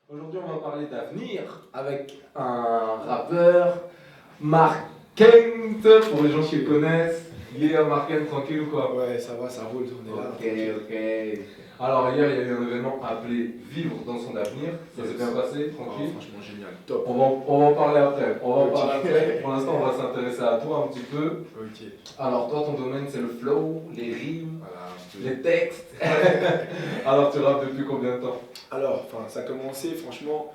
Aujourd'hui, on va parler d'avenir avec un rappeur, Mark Kent, pour les gens qui le connaissent. Yeah, Mark Kent, tranquille ou quoi? Ouais, ça va, ça roule, on est là. Ok. Alors, hier, il y a eu un événement appelé Vivre dans son avenir. Ça s'est bien passé, Oh, tranquille. franchement, génial, top. On va en parler après. Ok. Pour l'instant, on va s'intéresser à toi un petit peu. Ok, Alors, toi, ton domaine, c'est le flow, les rimes, voilà. un peu. les textes. Alors, tu rappes depuis combien de temps? Alors, ça a commencé, franchement,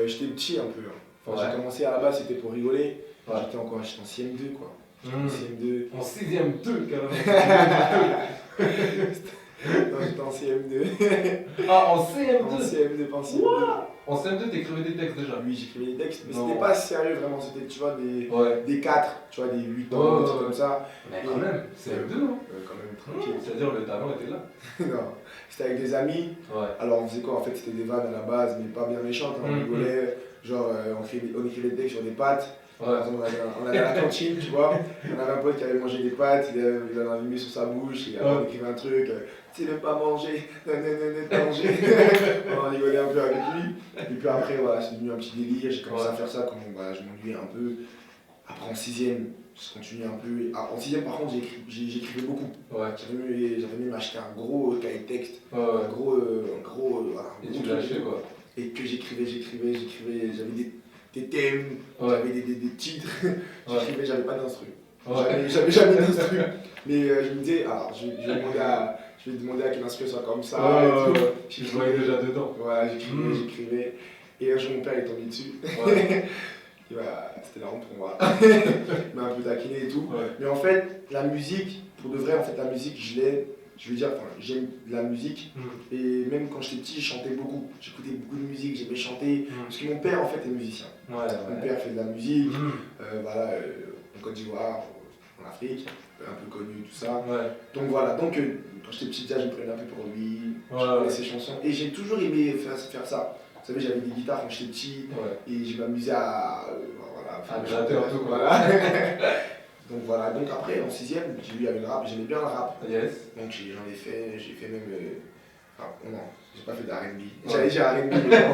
j'étais petit un peu. Hein. Ouais. J'ai commencé à la base, c'était pour rigoler. Ouais. J'étais en CM2, quoi. Hmm. En CM2. En 6ème 2, carrément. Non, j'étais en CM2. Ah, en En CM2. CM2, pas en CM2. En CM2, t'écrivais des textes déjà. Oui, j'écrivais des textes, mais Non. c'était pas sérieux vraiment. C'était, tu vois, Ouais. des 4, tu vois, des 8 ans, Ouais, des trucs ouais. comme ça. Mais quand même, CM2, hein. Quand même, tranquille. C'est-à-dire le talent était là. Non, c'était avec des amis. Ouais. Alors on faisait quoi? En fait c'était des vannes à la base, mais pas bien méchantes, hein. On rigolait, genre on écrivait des textes sur des pâtes. Ouais. Par exemple, on allait à la cantine, tu vois, on avait un pote qui avait mangé des pâtes, il en avait mis sur sa bouche, et après on écrivait un truc, tu sais même pas manger, pas manger. On rigolait un peu avec lui, et puis après voilà, c'est devenu un petit délire, j'ai commencé à faire ça quand voilà, je m'ennuyais un peu. Après en 6ème, je continuais un peu. En 6ème par contre j'écrivais beaucoup. Ouais. J'avais même acheté un gros cahier de texte, Ouais. un gros voilà, un Et gros tu truc lâchais quoi. et que j'écrivais, j'avais des thèmes, Ouais. j'avais des titres, j'écrivais, j'avais pas d'instru. Ouais. J'avais jamais d'instru. Mais je me disais, alors je vais demander à qu'une instru soit comme ça. et tout. Je voyais déjà dedans. Voilà, j'écrivais. Et un jour mon père est tombé dessus. Ouais. Et voilà, c'était la honte pour moi. Il m'a un peu taquiné et tout. Ouais. Mais en fait, la musique, pour de vrai, en fait, la musique, j'aime la musique. Et même quand j'étais petit, je chantais beaucoup. J'écoutais beaucoup de musique, j'aimais chanter. Parce que mon père, en fait, est musicien. Ouais. Mon père fait de la musique, voilà, en Côte d'Ivoire, en Afrique, un peu connu, tout ça. Ouais. Donc voilà, donc quand j'étais petit, déjà, je me prenais un peu pour lui, je Ouais. connais ses chansons. Et j'ai toujours aimé faire ça. Vous savez, j'avais des guitares quand j'étais petit, Ouais. et je m'amusais à voilà, À gratter un peu, quoi. Voilà. Donc voilà, donc après en 6ème, j'ai eu avec le rap, j'aimais bien le rap. Yes. Donc j'ai fait même. Enfin, non, j'ai pas fait d'R&B. Ouais. J'allais dire R&B, mais non.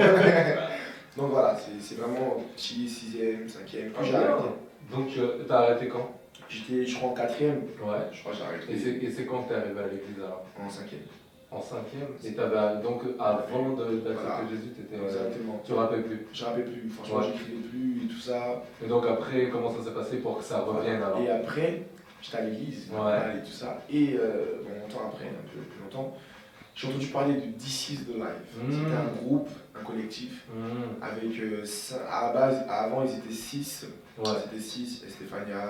Donc voilà, c'est vraiment petit, 6ème, 5ème, puis j'ai arrêté. Donc t'as arrêté quand? J'étais, je crois, en 4ème, Ouais. je crois que j'ai arrêté. Et c'est quand t'es arrivé à l'église alors? En 5ème. En 5ème? Et t'avais donc avant d'accepter Voilà. Jésus, t'étais. Exactement. Tu rappais plus. Je rappais plus, franchement, Ouais. j'écrivais plus et tout ça. Et donc après, comment ça s'est passé pour que ça revienne alors? Et après, j'étais à l'église, Ouais. et tout ça. Et longtemps après, un peu plus longtemps, j'ai entendu parler de This Is The Life. C'était un groupe, un collectif, avec, à la base, avant ils étaient 6. Ouais. C'était 6, Stéphania,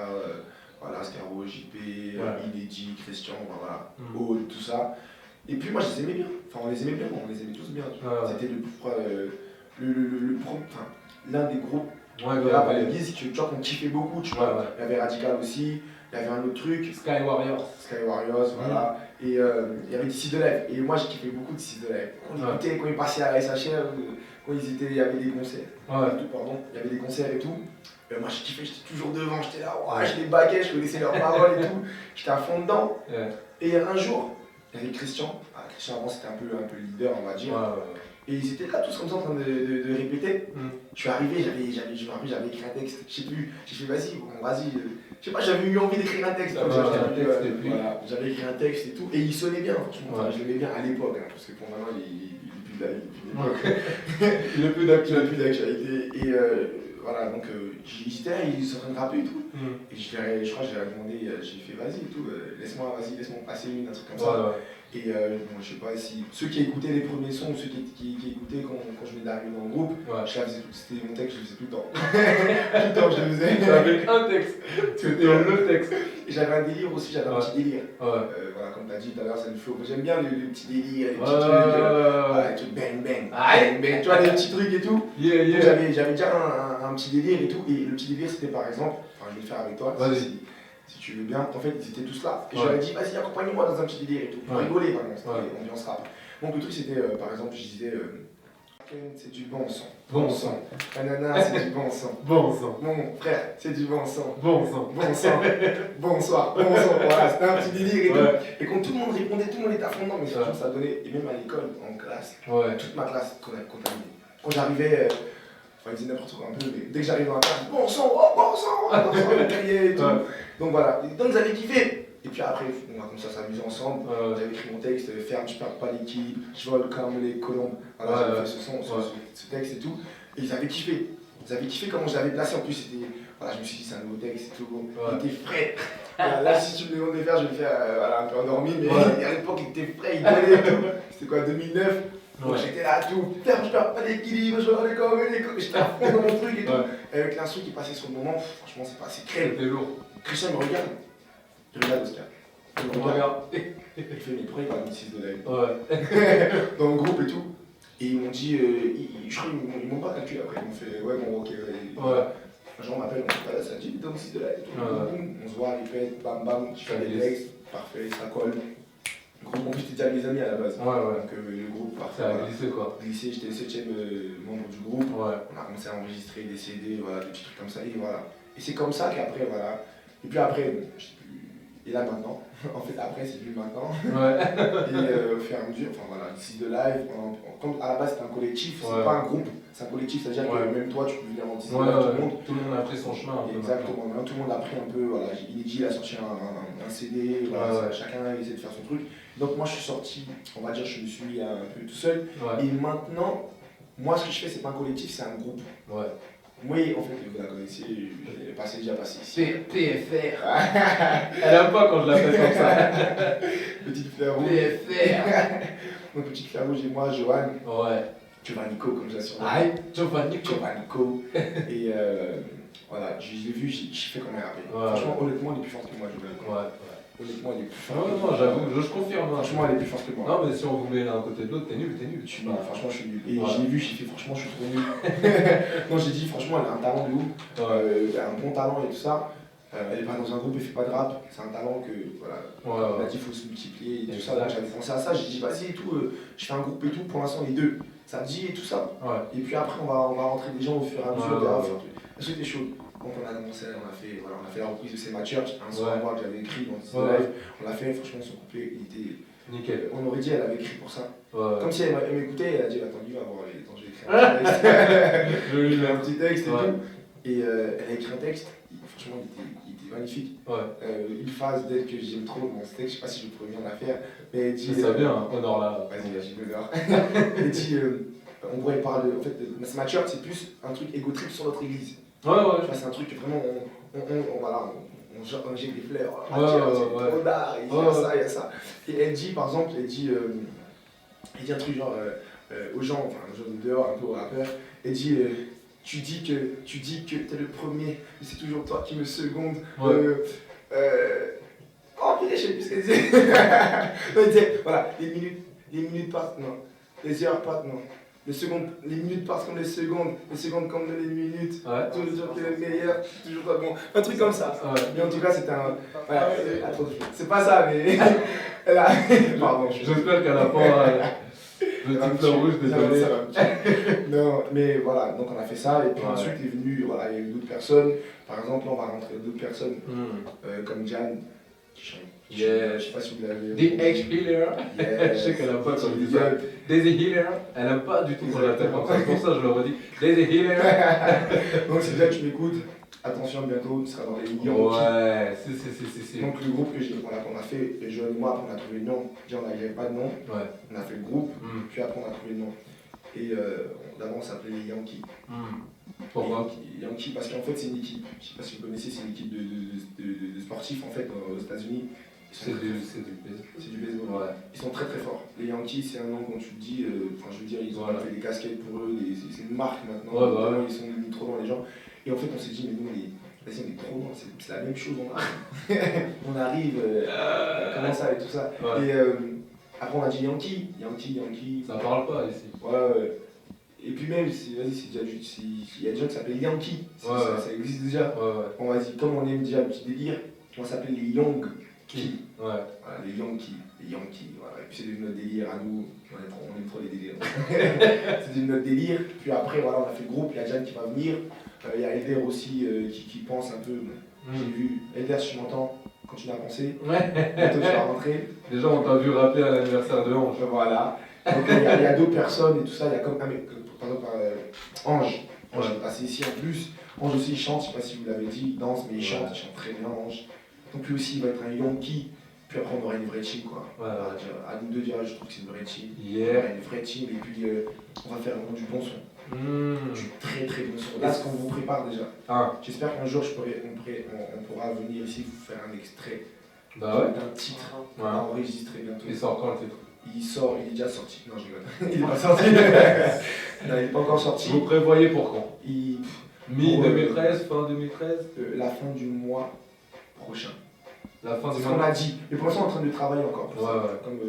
voilà, Scaro, JP, Inédit, Christian, voilà, Aude, tout ça. Et puis moi je les aimais bien, enfin on les aimait bien, on les aimait tous bien. C'était l'un des groupes de rap à l'église tu vois, qu'on kiffait beaucoup, tu vois. Il y avait Radical aussi, il y avait un autre truc, Sky Warriors. voilà. Et il y avait DC de Live. Et moi, je kiffais beaucoup DC de Live. On écoutait quand ils passaient à la SHR, quand il y avait des concerts. Il y avait des concerts et tout. Moi, je kiffais, j'étais toujours devant, j'étais là, je les baquais, je connaissais leurs paroles et tout. J'étais à fond dedans. Et un jour, il y avait Christian. Christian, avant, c'était un peu le leader, on va dire. Et ils étaient là tous comme ça en train de répéter. Je suis arrivé, je me rappelle, j'avais écrit un texte, je sais plus, j'ai fait vas-y, je sais pas, j'avais eu envie d'écrire un texte. J'avais écrit un texte et tout, et il sonnait bien, franchement, je l'aimais bien à l'époque, hein, parce que pour maintenant il est plus de l'époque. Il est plus d'actualité. Et voilà, donc j'hésitais, ils sont en train de rapper et tout. Et je crois que j'ai demandé, j'ai fait vas-y et tout, laisse-moi passer un truc comme ça. Et bon, je sais pas si ceux qui écoutaient les premiers sons ou ceux qui écoutaient quand je venais d'arriver dans le groupe, je la faisais tout, c'était mon texte, je le faisais tout le temps. Tout le temps, je le faisais. Avec un texte, c'était le texte. Et j'avais un délire aussi, j'avais un petit délire. Voilà, comme tu as dit tout à l'heure, c'est le flow. J'aime bien les petits délires, les petits trucs, bang bang, tu vois, les petits trucs et tout. Donc, j'avais déjà un petit délire et tout. Et le petit délire, c'était par exemple, enfin, je vais le faire avec toi. Si tu veux bien, en fait ils étaient tous là. Et je leur ai dit vas-y accompagne-moi dans un petit délire et tout. Pour rigoler vraiment, c'était ambiance rap. Donc le truc c'était par exemple je disais c'est du bon sang. Bon sang. Banana c'est du bon sang. Bon sang. Mon frère c'est du bon sang. Bon sang. Bon sang. Bonsoir. Bon sang. Voilà, c'était un petit délire et tout. Et quand tout le monde répondait, tout le monde était à fond dedans, mais franchement ça donnait, et même à l'école, en classe, toute ma classe contaminée. quand j'arrivais, enfin, ils disaient n'importe quoi un peu, mais dès que j'arrive dans la classe, bon sang, le cahier et tout. Donc voilà, donc ils avaient kiffé. Et puis après, on a commencé à s'amuser ensemble. J'avais écrit mon texte, ferme, tu perds pas l'équipe, je vole comme les colombes. Voilà, j'avais fait ce texte et tout. Et ils avaient kiffé. Ils avaient kiffé comment je l'avais placé. En plus, c'était. Voilà, je me suis dit, c'est un nouveau texte et tout. Il était frais. Voilà, là, si tu me demandes de le faire, je vais le faire voilà, un peu endormi. Mais à l'époque, il était frais, il donnait et tout. C'était quoi, 2009. Donc j'étais là, tout. Ferme, je perds pas l'équilibre, je vole comme les colombes. J'étais à fond dans mon truc et tout. Et avec l'instru qui passait sur le moment, franchement, c'est passé crème. C'était lourd. Christian me regarde. Je regarde Oscar. Il me regarde. Il fait, mais pourquoi il parle de 6 de live dans le groupe et tout. Et ils m'ont dit, je crois qu'ils m'ont pas calculé après. Ils m'ont fait, ouais, bon, ok. Un jour on m'appelle, on me dit, ça dit dans le 6 de live et tout. On se voit, répète, bam bam, je fais des textes, parfait, ça colle. Le groupe, en plus, c'était déjà mes amis à la base. Donc le groupe, parfait. Ça a glissé quoi. Glissé, j'étais le 7ème membre du groupe. On a commencé à enregistrer des CD, voilà, des petits trucs comme ça. Et voilà. Et c'est comme ça qu'après, voilà. Et puis après, bon, je sais plus. Et là maintenant, en fait après c'est plus maintenant. Et au fur et à mesure, enfin voilà, ici de live, comme à la base c'est un collectif, c'est pas un groupe, c'est un collectif, c'est-à-dire que même toi tu peux venir en disant tout le monde a pris son chemin. Exactement, maintenant tout le monde a pris un peu, voilà, Inédit a sorti un CD, voilà, chacun essaie de faire son truc. Donc moi je suis sorti, on va dire je me suis mis un peu tout seul. Et maintenant, moi ce que je fais c'est pas un collectif, c'est un groupe. Oui, en fait, vous la connaissez, j'ai déjà passé ici. PFR. Elle aime pas quand je l'appelle comme ça. Petite fleur rouge. PFR. Donc, petite fleur rouge et moi, Johan. Giovannico, comme ça sur Giovannico. Et voilà, je l'ai vu, j'ai kiffé comme il a rappé. Franchement, honnêtement, il est plus fort que moi, Giovannico. Honnêtement, il est plus fort. Non, j'avoue, je confirme. Franchement, il est plus fort que moi. Non, mais si on vous met l'un à côté de l'autre, t'es nul. Franchement, je suis nul. Et je l'ai vu, j'ai fait, franchement, je suis trop nul. Non, j'ai dit, franchement, elle a un talent de ouf. Elle a un bon talent et tout ça. Elle est pas dans un groupe, elle fait pas de rap. C'est un talent que, voilà, on a dit, il faut se multiplier et tout ça. Donc, j'avais pensé à ça. J'ai dit, vas-y et tout, je fais un groupe et tout. Pour l'instant, les deux. Ça me dit et tout ça. Et puis après, on va rentrer des gens au fur et à mesure. C'était chaud. Donc on a commencé, on a fait la reprise de C'est Ma Church, un son à moi que j'avais écrit dans ce live. On l'a fait, franchement son couplet il était nickel. On aurait dit elle avait écrit pour ça. Comme si elle m'écoutait, elle a dit attends, lui va voir, attends, je vais écrire un petit texte. Je lui ai un petit texte et tout. Et elle a écrit un texte, franchement il était magnifique. Une phase d'elle que j'aime trop dans ce texte, je sais pas si je pourrais bien la faire, mais elle dit. Ça vient, honor là. Vas-y, l'honneur. Elle dit on pourrait parler, en fait, C'est Ma Church c'est plus un truc égo trip sur notre église. C'est un truc que vraiment on jette des fleurs, c'est trop d'art, il y a ça. Et elle dit, par exemple, elle dit un truc genre aux gens, enfin aux gens de dehors, un peu aux rappeurs, elle dit tu dis que t'es le premier, mais c'est toujours toi qui me seconde. Oh putain, je sais plus ce qu'elle disait. Non, elle disait, voilà, les minutes passent, non, les heures passent, non. Les minutes passent comme les secondes comme les minutes. Toujours que le meilleur, toujours pas bon. Un truc comme ça. Mais en tout cas, c'était un. Voilà, c'est pas ça, mais. Elle a. Pardon, j'espère qu'elle a pas. Le petit rouge, désolé. Non, mais voilà, donc on a fait ça. Et puis ensuite est venu, voilà, il y a eu d'autres personnes. Par exemple, là, on va rentrer d'autres personnes, comme Diane, qui chante. Je sais pas si vous l'avez. The H-Healer. Je sais qu'elle aime pas quand je dis ça. Daisy Healer, elle aime pas du tout quand je l'appelle comme ça. C'est pour ça que je le redis. Daisy Healer. Donc c'est bien que tu m'écoutes. Attention, bientôt, tu seras dans les millions. Si. Donc le groupe qu'on a fait, et Joël et moi, après on a trouvé le nom. Déjà on n'avait pas de nom. On a fait le groupe, puis après on a trouvé le nom. Et d'abord on s'appelait les Yankees. Pourquoi Yankees, parce qu'en fait c'est une équipe. Je sais pas si vous connaissez, c'est une équipe de sportifs en fait aux États-Unis. C'est du baseball. C'est du baseball. Ils sont très très forts. Les Yankees, c'est un nom quand tu te dis, enfin je veux dire, ils ont fait des casquettes pour eux, c'est une marque maintenant. Ils sont mis trop dans les gens. Et en fait, on s'est dit, mais nous, on est trop loin, c'est la même chose, on arrive, comment ça et tout ça. Et après, on a dit Yankee. Ça parle pas ici. Et puis même, il y a des gens qui s'appellent Yankee, ça existe déjà. On va dire, comme on aime déjà le petit délire, on va s'appeler les Young Key. Voilà, les Yankees, voilà. Et puis c'est notre délire à nous, on aime trop les délires. C'est notre délire, puis après, voilà, on a fait le groupe, il y a Jeanne qui va venir. Il y a Elder aussi qui pense un peu. J'ai vu. Elder, si tu m'entends, continue à penser. Bientôt tu vas rentrer. Déjà, on t'a vu rapper à l'anniversaire de Ange. Voilà. Donc il y a d'autres personnes et tout ça. Il y a comme. par exemple, Ange. Ange est passé ici en plus. Ange aussi, il chante, je sais pas si vous l'avez dit, il danse, mais il chante très bien, Ange. Donc lui aussi, il va être un Yankee. Puis après, on aura une vraie team, quoi. À nous deux, déjà, je trouve que c'est une vraie team. On aura une vraie team, et puis on va faire vraiment du bon son. Du très très bon son. Là, ce qu'on vous prépare déjà. J'espère qu'un jour, on pourra venir ici vous faire un extrait d'un titre enregistré bientôt. Il sort quand le titre? Il est déjà sorti. Non, je rigole. Il n'est pas sorti. Non, il n'est pas encore sorti. Vous prévoyez pour quand? Mi-2013, fin 2013? La fin du mois prochain. La fin c'est du ce qu'on a dit. Mais pour l'instant, on est en train de travailler encore. Comme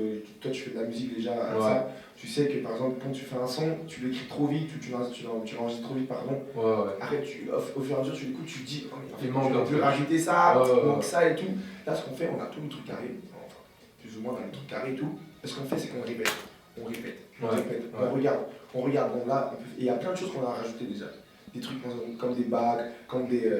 toi, tu fais de la musique déjà, ça, tu sais que par exemple, quand tu fais un son, tu l'écris trop vite, tu l'enregistres trop vite, pardon. Après, au fur et à mesure, tu l'écoutes, tu te dis, il manque un peu. Rajouter ça, il manque ça et tout. Là, ce qu'on fait, on a tout le truc carré. Enfin, plus ou moins, on a le truc carré et tout. Et ce qu'on fait, c'est qu'on répète. On regarde. Donc là, et il y a plein de choses qu'on a rajoutées déjà. Des trucs comme des bagues, comme des.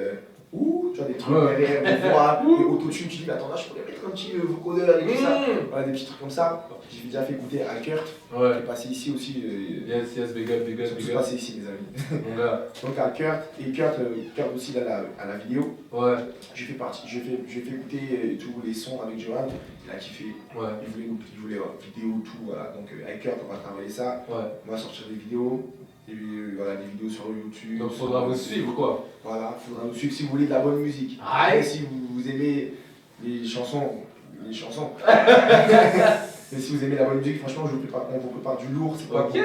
Tu vois, des trucs derrière, des voix, des autotunes, tu dis, mais attends, là, je pourrais mettre un petit vocodeur et tout ça. Voilà, des petits trucs comme ça. J'ai déjà fait écouter à Kurt, qui est passé ici aussi. Yes, big up. Ils sont passés ici, mes amis. Donc à Kurt, et Kurt aussi, là, à la vidéo. J'ai fait écouter tous les sons avec Johan. Il a kiffé. Il voulait vidéo, tout, voilà. Donc avec Kurt, on va travailler ça. On va sortir des vidéos. Et puis, voilà, des vidéos sur YouTube. Donc faudra vous suivre, quoi. Voilà, faudra nous suivre si vous voulez de la bonne musique. Et si vous aimez les chansons. Mais si vous aimez la bonne musique, franchement, on vous prépare du lourd. C'est pas pour dire,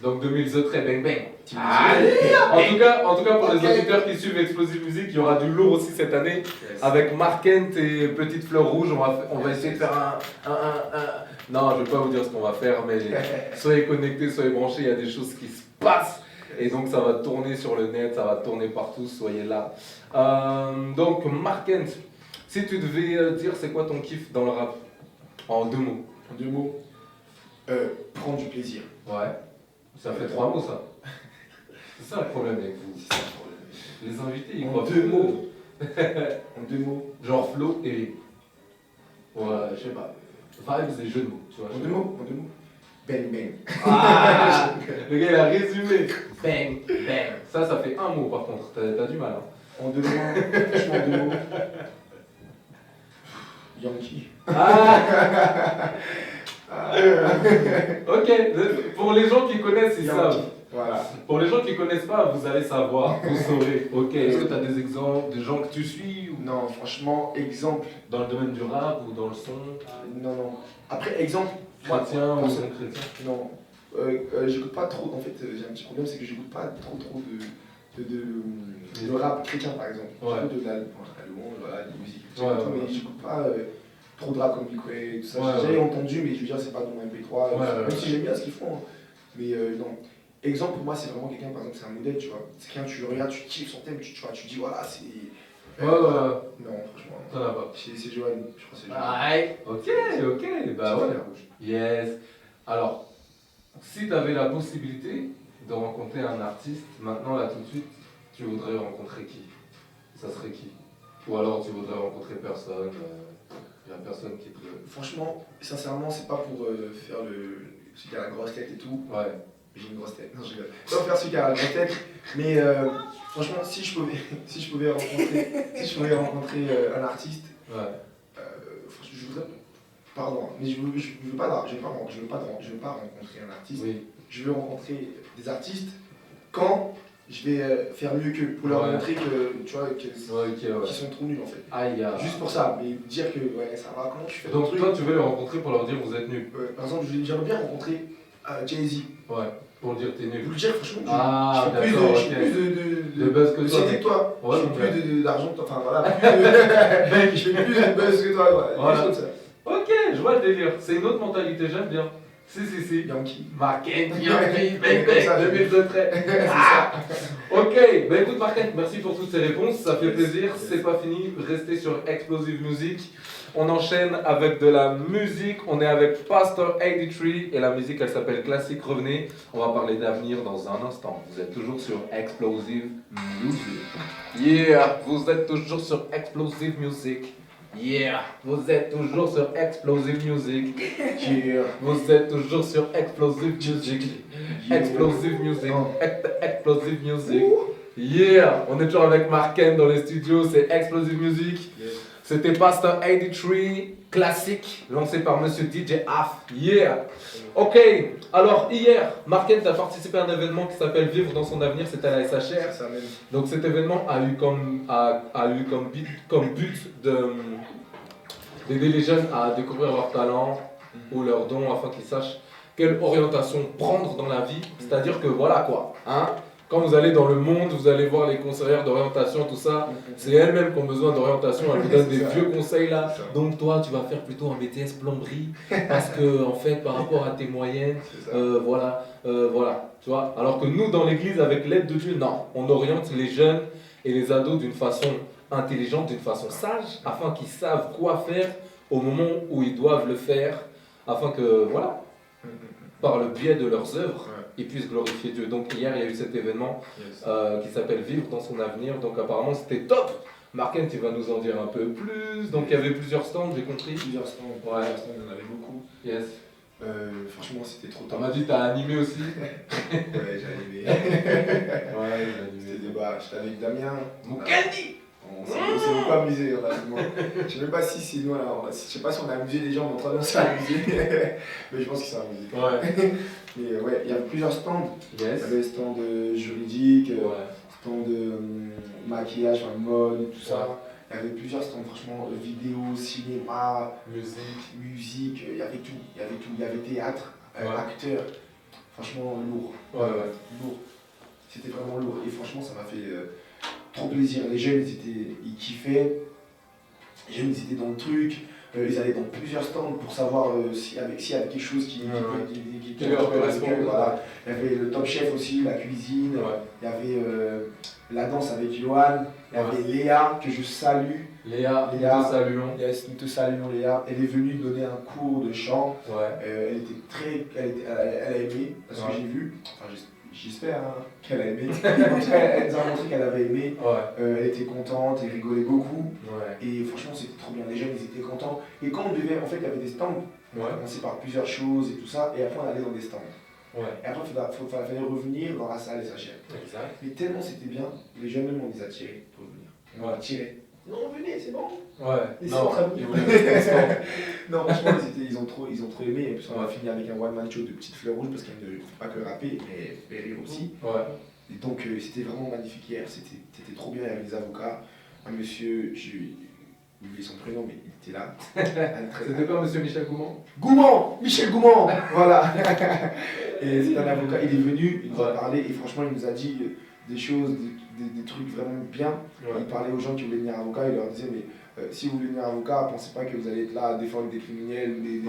Donc 2013, bang bang. Allez, en tout cas, pour les auditeurs qui suivent Explosive Music, il y aura du lourd aussi cette année. Avec Mark Kent et Petite Fleur Rouge, on va essayer de faire un... Non, je ne vais pas vous dire ce qu'on va faire, mais soyez connectés, soyez branchés, il y a des choses qui se passent. Et donc ça va tourner sur le net, ça va tourner partout, soyez là. Donc Mark Kent, si tu devais dire c'est quoi ton kiff dans le rap? En 2 mots. En 2 mots, prendre du plaisir. Ça fait 3 mots ça. C'est ça le problème avec vous. C'est ça le problème. Les invités, ils en croient 2 mots. En 2 mots. Genre flow et... je sais pas. Vibes et jeux de mots, tu vois. En 2 mots. Bang bang. Le gars il a résumé. Bang bang. Ça fait 1 mot par contre. T'as du mal. En 2 mots. Franchement, en 2 mots. Yankee. Ok, pour les gens qui connaissent, ils savent. Voilà. Pour les gens qui connaissent pas, vous allez savoir, vous saurez. Ok, est-ce que tu as des exemples, des gens que tu suis ou... Non, franchement, exemple. Dans le domaine du rap ou dans le son? Non. Après, exemple. Chrétien ou son chrétien? Non. J'écoute pas trop, en fait, j'ai un petit problème, c'est que j'écoute pas trop de rap chrétien par exemple. J'écoute de la louange, voilà, des musiques chrétiennes mais j'écoute pas trop de rap comme Big et tout ça. J'ai déjà entendu, mais je veux dire, c'est pas dans mon MP3, même si j'aime bien ce qu'ils font. Mais non. Exemple pour moi, c'est vraiment quelqu'un, par exemple, c'est un modèle, tu vois. C'est quelqu'un, tu le regardes, tu kiffes son thème, tu dis voilà, c'est. Non, franchement. Ça va pas. C'est Johan, je crois que c'est Johan. Ok, bah ouais. Yes. Alors, si tu avais la possibilité de rencontrer un artiste, maintenant, là, tout de suite, tu voudrais rencontrer qui? Ça serait qui? Ou alors tu voudrais rencontrer personne? Il n'y a personne qui te... Franchement, sincèrement, c'est pas pour faire celui qui a la grosse tête et tout. J'ai une grosse tête, non je rigole. Pas pour faire celui qui a la grosse tête, mais franchement, si je pouvais rencontrer un artiste, je voudrais... Pardon, mais je veux pas rencontrer un artiste. Je veux rencontrer des artistes quand je vais faire mieux qu'eux, pour leur montrer que, tu vois, qu'ils sont trop nuls en fait. Juste pour ça, mais dire que ça va, comment tu fais. Donc toi tu veux les rencontrer pour leur dire vous êtes nuls. Par exemple, j'aimerais bien rencontrer Jay-Z. Pour dire t'es nul. Pour lui dire franchement, je fais plus de buzz que toi. C'était que toi. Je fais plus d'argent que toi, enfin voilà. Je fais plus de buzz que toi, voilà. Ok, je vois le délire. C'est une autre mentalité, j'aime bien. Si. Yankee. Mark Kent, Yankee, bang bang, 2013. Ok, bah écoute Mark Kent, merci pour toutes ces réponses, ça fait plaisir, c'est pas fini, restez sur Explosive Music. On enchaîne avec de la musique, on est avec Pastor 83 et la musique elle s'appelle Classique, revenez. On va parler d'avenir dans un instant. Vous êtes toujours sur Explosive Music. Yeah, vous êtes toujours sur Explosive Music. Yeah, vous êtes toujours sur Explosive Music. Yeah. Vous êtes toujours sur Explosive Music. Explosive Music. Explosive Music. Yeah, on est toujours avec Marken dans les studios, c'est Explosive Music. Yes. C'était Pastor 83, classique, lancé par Monsieur DJ Af. Yeah. Ok, alors hier, Marken a participé à un événement qui s'appelle Vivre dans son avenir, c'était à la SHR. C'est ça même. Donc cet événement a eu comme but d'aider les jeunes à découvrir leurs talents ou leurs dons afin qu'ils sachent quelle orientation prendre dans la vie. C'est-à-dire que voilà quoi, hein, quand vous allez dans le monde, vous allez voir les conseillères d'orientation, tout ça, c'est elles-mêmes qui ont besoin d'orientation, elles vous donnent des vieux conseils là. Donc toi, tu vas faire plutôt un BTS plomberie parce que en fait, par rapport à tes moyennes, voilà, tu vois. Alors que nous, dans l'église, avec l'aide de Dieu, non, on oriente les jeunes et les ados d'une façon intelligente, d'une façon sage, afin qu'ils savent quoi faire au moment où ils doivent le faire, afin que, voilà, par le biais de leurs œuvres, ils puissent glorifier Dieu. Donc hier, il y a eu cet événement qui s'appelle Vivre dans son avenir. Donc apparemment, c'était top. Marken, tu vas nous en dire un peu plus. Donc il y avait plusieurs stands, j'ai compris. Plusieurs stands, il y en avait beaucoup. Yes. Franchement, c'était trop On top. m'a dit, t'as animé aussi. Ouais, j'ai animé. C'était des bars. J'étais avec Damien. Moukaldi. On s'est beaucoup amusé, honnêtement. Je sais même pas si c'est nous, je sais pas si on a amusé les gens, mais en train de s'amuser. Mais je pense qu'ils sont amusés. Ouais. Mais ouais, il y avait plusieurs stands. Yes. Il y avait stand juridique, stand maquillage, enfin, mode, tout ça. Il y avait plusieurs stands, franchement, vidéo, cinéma, musique, il y avait tout. Il y avait tout. Il y avait théâtre, acteur. Franchement, lourd. Lourd. C'était vraiment lourd. Et franchement, ça m'a fait trop plaisir. Les jeunes, ils kiffaient. Les jeunes, ils étaient dans le truc. Ils allaient dans plusieurs stands pour savoir s'il y avait quelque chose qui leur correspondait. Voilà. Il y avait le Top Chef aussi, la cuisine. Il y avait la danse avec Johan. Il y avait Léa, que je salue. Léa, nous te saluons. Yes, nous te saluons Léa. Elle est venue donner un cours de chant. Elle a aimé, parce que j'ai vu. Enfin, j'espère qu'elle a aimé. En tout cas, elle nous a montré qu'elle avait aimé. Elle était contente, elle rigolait beaucoup. Et franchement, c'était trop bien. Les jeunes, ils étaient contents. Et quand on devait, en fait, il y avait des stands. On commençait par plusieurs choses et tout ça. Et après, on allait dans des stands. Et après, il fallait revenir dans la salle et s'acheter. Mais tellement c'était bien, les jeunes même, on les a tirés pour venir. On les a tirés. Non, venez, c'est bon. Non, franchement, ils ont trop aimé. Et puis on a fini avec un one-man show de Petite Fleur Rouge parce qu'elle ne fait pas que rapper, mais fait rire aussi. Et donc, c'était vraiment magnifique hier. C'était trop bien. Il y avait les avocats. Un monsieur, j'ai oublié son prénom, mais il était là. C'était quoi, monsieur Michel Gouman? Michel Gouman. Voilà. Et c'est un avocat. Il est venu, il nous a parlé et franchement, il nous a dit des choses, des trucs vraiment bien. Il parlait aux gens qui voulaient venir avocat, il leur disait mais si vous voulez venir avocat, pensez pas que vous allez être là à défendre des criminels, des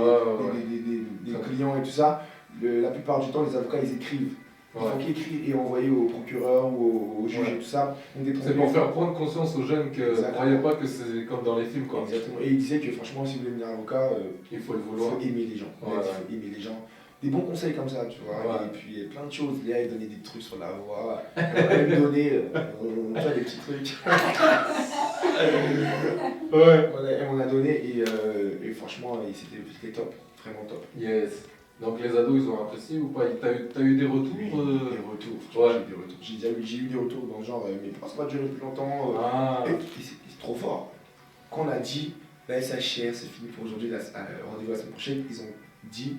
clients et tout ça. La plupart du temps, les avocats, ils écrivent. Il faut qu'ils écrivent et envoyer au procureur ou au juge et tout ça. C'est pour faire prendre conscience aux jeunes que ne croyez pas que c'est comme dans les films. Quoi. Exactement. Et il disait que franchement, si vous voulez venir avocat, il faut le vouloir. Il faut aimer les gens. Il faut aimer les gens. Des bons conseils comme ça, tu vois. Et puis plein de choses. Léa, il donnait des trucs sur la voix. Elle me donnait des petits trucs. On a donné et franchement, c'était top. Vraiment top. Yes. Donc les ados, ils ont apprécié ou pas? T'as eu des retours? Des retours, j'ai eu des retours. J'ai eu des retours dans le genre, mais pourquoi ça va durer plus longtemps? Et c'est trop fort. Quand on a dit, la SHR, c'est fini pour aujourd'hui, rendez-vous la semaine prochaine, ils ont dit,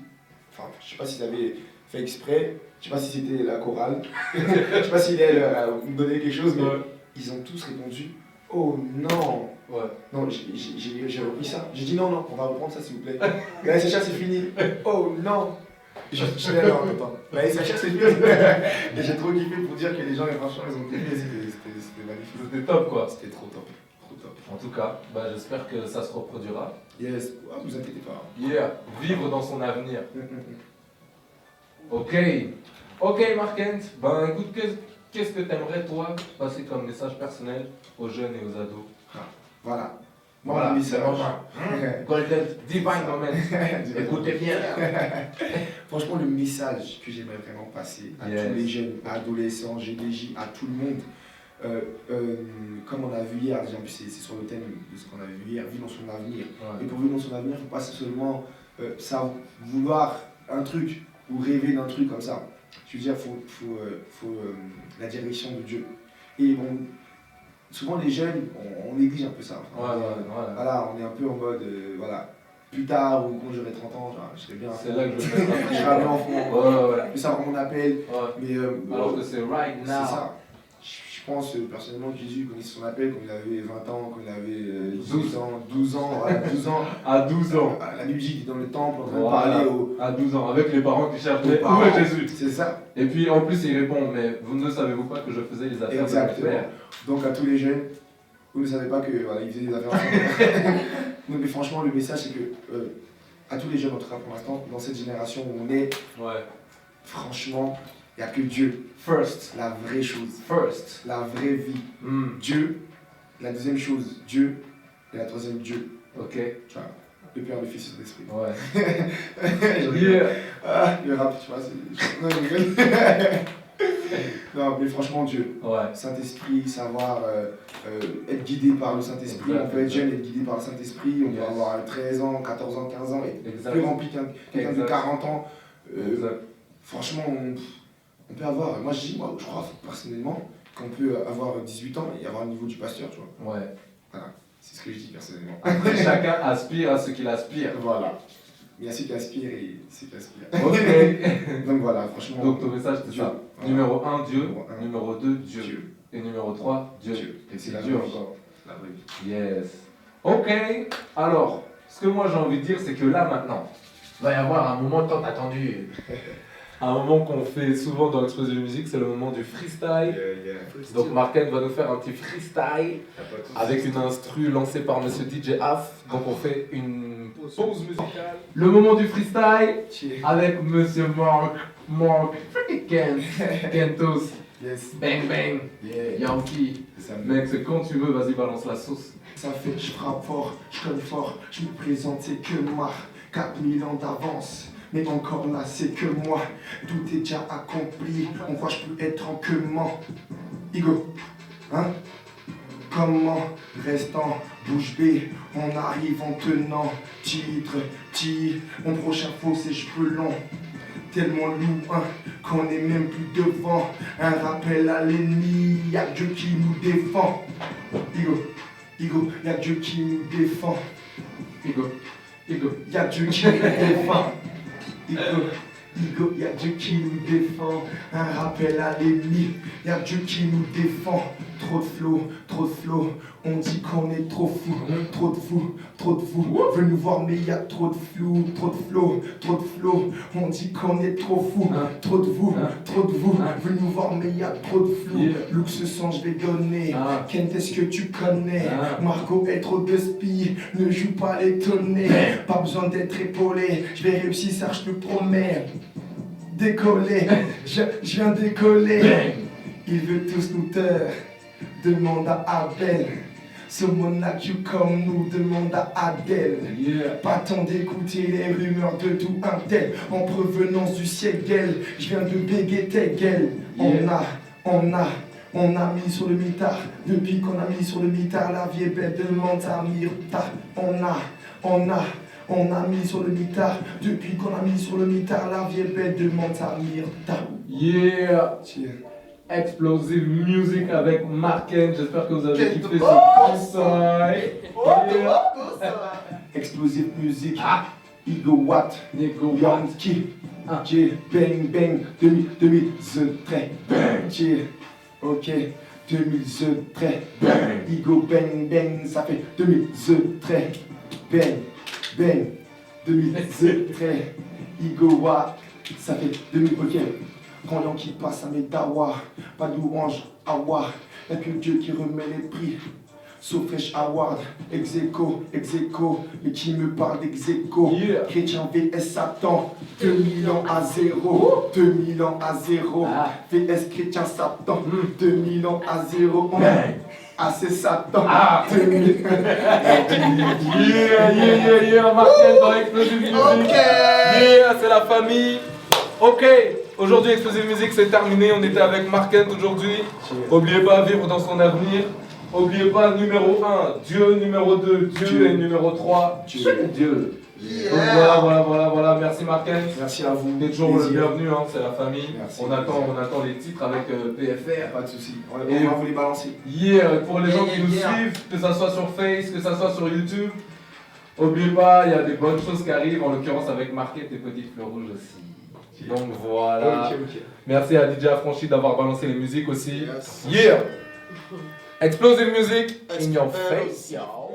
enfin, je sais pas s'ils avaient fait exprès, je sais pas si c'était la chorale, je sais pas s'ils allaient nous donner quelque chose, mais ils ont tous répondu, oh non! Non, j'ai repris ça. J'ai dit non, on va reprendre ça s'il vous plaît. La SHR c'est fini. Oh non! Je suis là, non, attends. La SHR c'est fini. Et j'ai trop kiffé pour dire que les gens, franchement, ils ont kiffé. C'était magnifique. C'était top quoi. C'était trop top. En tout cas, j'espère que ça se reproduira. Yes, vous inquiétez pas. Vivre dans son avenir. Ok, Markent. Écoute, qu'est-ce que t'aimerais toi passer comme message personnel aux jeunes et aux ados? Voilà. Le message. Golden Divine Moment. Écoutez bien. Franchement, le message que j'aimerais vraiment passer à tous les jeunes, à adolescents, GDJ, à tout le monde, comme on a vu hier, déjà, c'est sur le thème de ce qu'on a vu hier, vivre dans son avenir. Ouais. Et pour vivre dans son avenir, il ne faut pas seulement vouloir un truc ou rêver d'un truc comme ça. Je veux dire, il faut la direction de Dieu. Et bon, souvent les jeunes, on néglige un peu ça. Voilà, on est un peu en mode, voilà, plus tard ou quand j'aurai 30 ans, genre, je serai bien. C'est là que je vais je serai bien enfant. Je vais savoir mon appel. Mais, alors que c'est right now. C'est ça. Je pense personnellement que Jésus connaissait son appel quand il avait 20 ans, quand il avait 12 ans, 12 ans. À 12 ans. La musique dans le temple, en train de parler à 12 ans, avec les parents qui cherchaient où est Jésus. C'est ça. Et puis en plus il répond, mais vous ne savez-vous pas que je faisais les affaires de mon père. Donc à tous les jeunes, vous ne savez pas qu'il faisait des affaires de son père. Non, mais franchement le message c'est que à tous les jeunes en tout cas pour l'instant, dans cette génération où on est, franchement, il n'y a que Dieu. First. La vraie chose. First. La vraie vie. Dieu. La deuxième chose, Dieu. Et la troisième, Dieu. Ok. Tu vois, le Père, le Fils et l'Esprit. Ouais. Le rap, tu vois, c'est... Non, je rigole. Non, mais franchement, Dieu. Ouais. Saint-Esprit, savoir être guidé par le Saint-Esprit. On peut être jeune et être guidé par le Saint-Esprit. On peut avoir 13 ans, 14 ans, 15 ans et plus rempli quelqu'un de 40 ans. Franchement, on peut avoir, moi je crois personnellement qu'on peut avoir 18 ans et avoir le niveau du pasteur, tu vois. Ouais. Voilà, c'est ce que je dis personnellement. Après, chacun aspire à ce qu'il aspire. Voilà. Il y a ceux qui aspirent et ceux qui aspirent. Ok. Donc voilà, franchement. Donc ton message c'est ça. Voilà. Numéro 1, Dieu. Numéro 2, Dieu. Dieu. Et numéro 3, Dieu. Et c'est la Dieu vie. encore. La vraie vie. Yes. Ok. Alors, ce que moi j'ai envie de dire, c'est que là maintenant, il va y avoir un moment tant attendu. Un moment qu'on fait souvent dans l'exposition de musique, c'est le moment du freestyle. Donc Marken va nous faire un petit freestyle avec une instru lancée par Monsieur DJ Af. Donc on fait une pause musicale. Le moment du freestyle avec Monsieur Mark Kentos. Yes. Bang bang. Yankee. Mec, c'est quand tu veux, vas-y balance la sauce. Ça fait, je frappe fort, je colle fort, je me présente, c'est que moi, 4000 ans d'avance. Mais encore là, c'est que moi, tout est déjà accompli. On croit que je peux être en queement. Igo, hein? Comment, restant, bouche bée, on arrive en tenant. Titre, mon prochain faux, c'est cheveux longs. Tellement loin qu'on est même plus devant. Un rappel à l'ennemi, y'a Dieu qui nous défend. Igo, y'a Dieu qui nous défend. Igo, y'a Dieu qui nous défend. Igo, y'a Dieu qui nous défend. Un rappel à l'ennemi, y'a Dieu qui nous défend. Trop de flow, on dit qu'on est trop fou. Trop de fou, veut nous voir mais y'a trop de flou. Trop de flow, on dit qu'on est trop fou. Trop de vous, veut nous voir mais y'a trop de flou. Look ce son je vais donner, Kent est-ce que tu connais? Marco est trop de spi, ne joue pas l'étonné. Pas besoin d'être épaulé, je vais réussir ça je te promets. Décoller, je viens décoller. Il veut tous nous taire, demande à Abel. Ce monarque comme nous, demande à Adèle. Pas temps d'écouter les rumeurs de tout un tel. En provenance du ciel, je viens de Bégué-Teguel. On a mis sur le mitard. Depuis qu'on a mis sur le mitard, la vie est belle, demande à Myrta. On a mis sur le mitard. Depuis qu'on a mis sur le mitard, la vie est belle, demande à Myrta. Yeah. Explosive Music avec Marken, j'espère que vous avez kiffé ce conseil. Explosive Music, Igo Watt, Nico Yankee, Bang Bang, 2013, Bang, ok, 2013, Igo Bang Bang, ça fait 2013, Bang, 2013, Igo Watt, ça fait 2000, ok. Quand Yankee passe à mes dawa, pas de louange, awa, y'a que Dieu qui remet les prix. So Fresh Award, Execo, mais qui me parle d'Execo. Chrétien VS Satan, 2000 ans à 0, 2000 ans à 0. VS Chrétien Satan, 2000 ans à 0. C'est Satan, 2000 Yeah, Marken dans Explosive Music. Yeah, c'est la famille. Ok. Aujourd'hui, Explosive Music, c'est terminé. On était avec Mark Kent aujourd'hui. N'oubliez pas, vivre dans son avenir. N'oubliez pas, numéro 1, Dieu, numéro 2, Dieu, et numéro 3, Dieu. Yeah. Donc voilà. Merci Mark Kent. Merci à vous. Vous êtes toujours le bienvenu, hein, c'est la famille. Merci. On attend les titres avec PFR. Pas de soucis. On va vous les balancer. Pour les gens qui nous suivent, que ça soit sur Face, que ça soit sur YouTube, n'oubliez pas, il y a des bonnes choses qui arrivent, en l'occurrence avec Mark Kent et Petite Fleur Rouge aussi. Donc voilà. Ok. Merci à DJ Affranchi d'avoir balancé les musiques aussi. Yes. Yeah! Explosive Music in your face, yo!